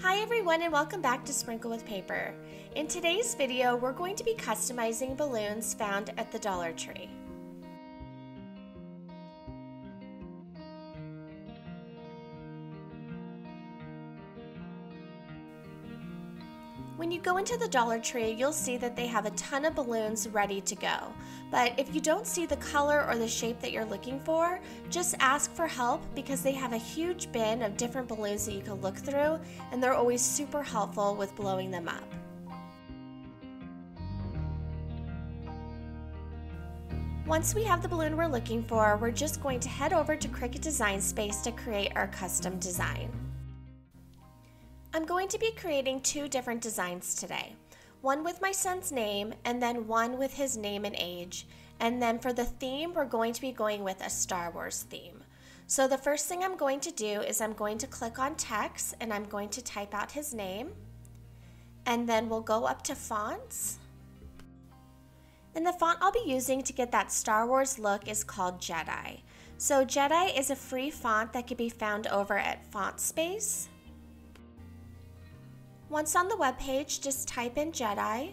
Hi everyone and welcome back to Sprinkle with Paper. In today's video, we're going to be customizing balloons found at the Dollar Tree. When you go into the Dollar Tree, you'll see that they have a ton of balloons ready to go. But if you don't see the color or the shape that you're looking for, just ask for help because they have a huge bin of different balloons that you can look through, and they're always super helpful with blowing them up. Once we have the balloon we're looking for, we're just going to head over to Cricut Design Space to create our custom design. I'm going to be creating two different designs today. One with my son's name and then one with his name and age. And then for the theme, we're going to be going with a Star Wars theme. So the first thing I'm going to do is I'm going to click on text and I'm going to type out his name. And then we'll go up to fonts. And the font I'll be using to get that Star Wars look is called Jedi. So Jedi is a free font that can be found over at Font Space. Once on the web page, just type in Jedi,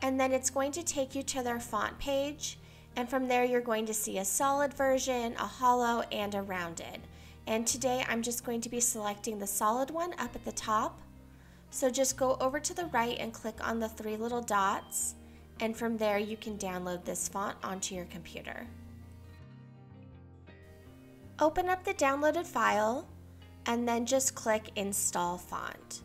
and then it's going to take you to their font page, and from there you're going to see a solid version, a hollow, and a rounded. And today I'm just going to be selecting the solid one up at the top. So just go over to the right and click on the three little dots, and from there you can download this font onto your computer. Open up the downloaded file, and then just click Install Font.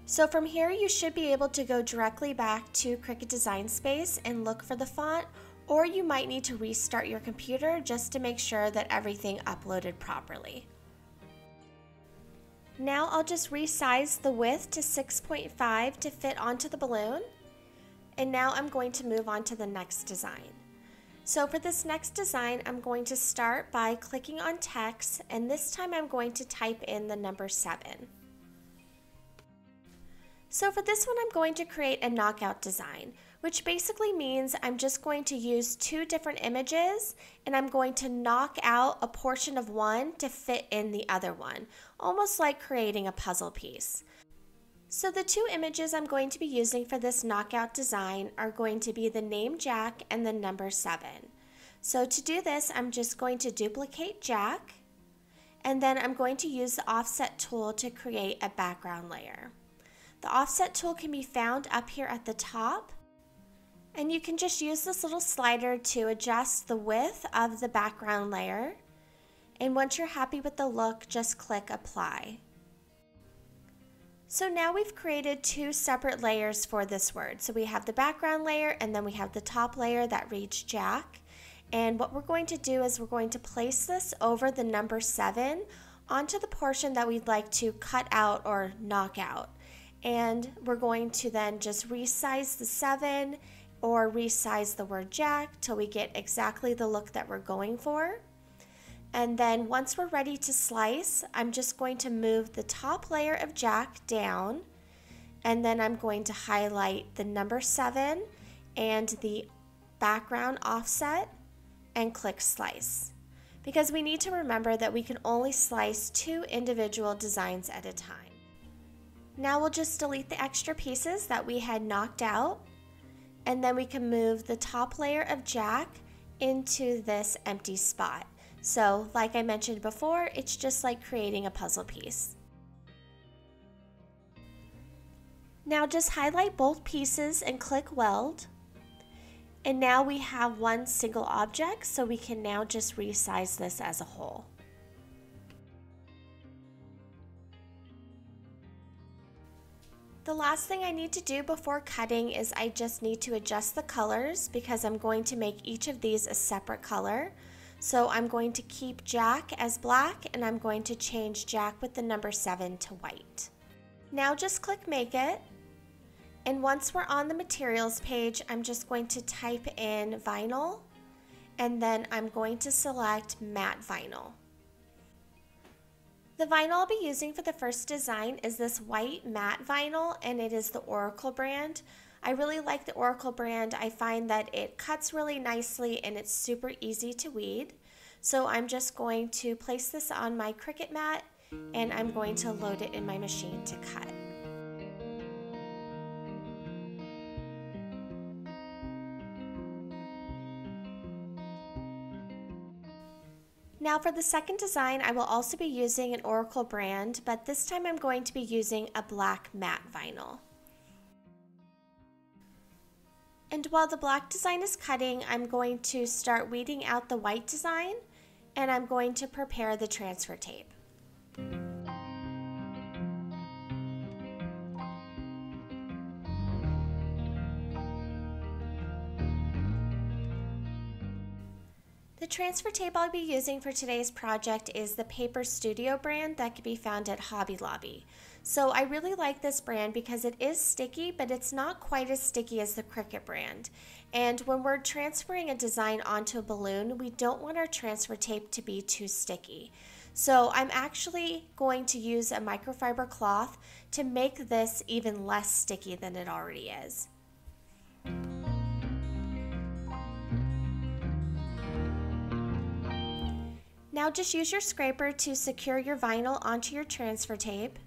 So from here, you should be able to go directly back to Cricut Design Space and look for the font, or you might need to restart your computer just to make sure that everything uploaded properly. Now I'll just resize the width to 6.5 to fit onto the balloon. And now I'm going to move on to the next design. So for this next design, I'm going to start by clicking on text, and this time I'm going to type in the number 7. So for this one, I'm going to create a knockout design, which basically means I'm just going to use two different images and I'm going to knock out a portion of one to fit in the other one, almost like creating a puzzle piece. So the two images I'm going to be using for this knockout design are going to be the name Jack and the number 7. So to do this, I'm just going to duplicate Jack, and then I'm going to use the offset tool to create a background layer. The offset tool can be found up here at the top, and you can just use this little slider to adjust the width of the background layer. And once you're happy with the look, just click Apply. So now we've created two separate layers for this word. So we have the background layer and then we have the top layer that reads Jack. And what we're going to do is we're going to place this over the number 7 onto the portion that we'd like to cut out or knock out. And we're going to then just resize the 7 or resize the word Jack till we get exactly the look that we're going for. And then once we're ready to slice, I'm just going to move the top layer of Jack down, and then I'm going to highlight the number 7 and the background offset and click Slice. Because we need to remember that we can only slice two individual designs at a time. Now we'll just delete the extra pieces that we had knocked out, and then we can move the top layer of Jack into this empty spot. So like I mentioned before, it's just like creating a puzzle piece. Now just highlight both pieces and click Weld. And now we have one single object, so we can now just resize this as a whole. The last thing I need to do before cutting is I just need to adjust the colors because I'm going to make each of these a separate color. So I'm going to keep Jack as black and I'm going to change Jack with the number 7 to white. Now just click Make It. And once we're on the materials page, I'm just going to type in vinyl and then I'm going to select matte vinyl. The vinyl I'll be using for the first design is this white matte vinyl, and it is the Oracle brand. I really like the Oracle brand. I find that it cuts really nicely and it's super easy to weed. So I'm just going to place this on my Cricut mat and I'm going to load it in my machine to cut. Now for the second design, I will also be using an Oracle brand, but this time I'm going to be using a black matte vinyl. And while the black design is cutting, I'm going to start weeding out the white design, and I'm going to prepare the transfer tape. The transfer tape I'll be using for today's project is the Paper Studio brand that can be found at Hobby Lobby. So I really like this brand because it is sticky, but it's not quite as sticky as the Cricut brand. And when we're transferring a design onto a balloon, we don't want our transfer tape to be too sticky. So I'm actually going to use a microfiber cloth to make this even less sticky than it already is. Now just use your scraper to secure your vinyl onto your transfer tape.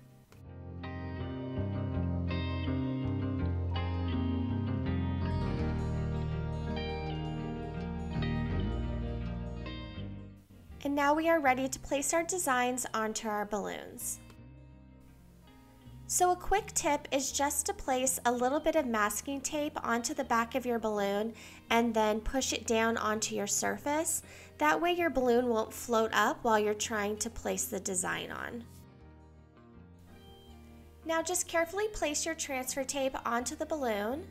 And now we are ready to place our designs onto our balloons. So a quick tip is just to place a little bit of masking tape onto the back of your balloon and then push it down onto your surface. That way your balloon won't float up while you're trying to place the design on. Now just carefully place your transfer tape onto the balloon.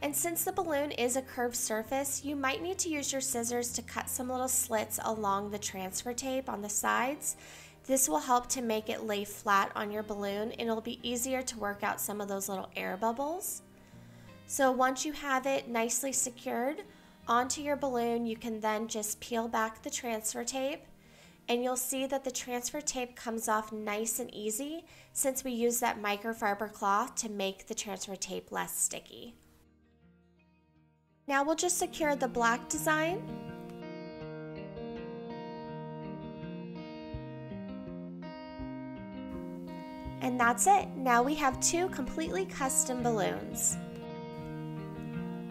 And since the balloon is a curved surface, you might need to use your scissors to cut some little slits along the transfer tape on the sides. This will help to make it lay flat on your balloon, and it'll be easier to work out some of those little air bubbles. So once you have it nicely secured onto your balloon, you can then just peel back the transfer tape, and you'll see that the transfer tape comes off nice and easy since we use that microfiber cloth to make the transfer tape less sticky. Now we'll just secure the black design. And that's it. Now we have two completely custom balloons.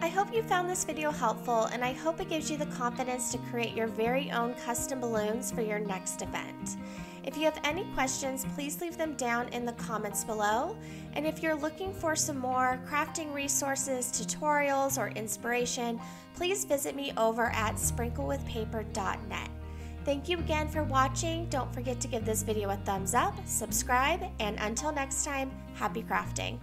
I hope you found this video helpful, and I hope it gives you the confidence to create your very own custom balloons for your next event. If you have any questions, please leave them down in the comments below. And if you're looking for some more crafting resources, tutorials, or inspiration, please visit me over at sprinklewithpaper.net. Thank you again for watching. Don't forget to give this video a thumbs up, subscribe, and until next time, happy crafting.